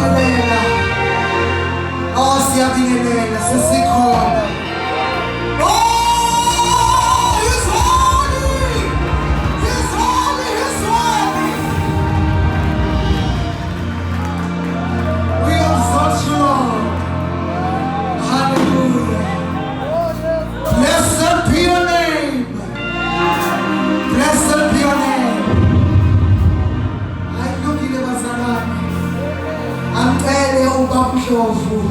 siyabingelela. Oh, siyabingelela sesikhona. Oh, he's holy. He's holy. He's holy. We exalt you, Lord. Hallelujah. Blessed be your name. Blessed be your name. Ayilungile bazalwane. Amcele ubaba uNdlovu.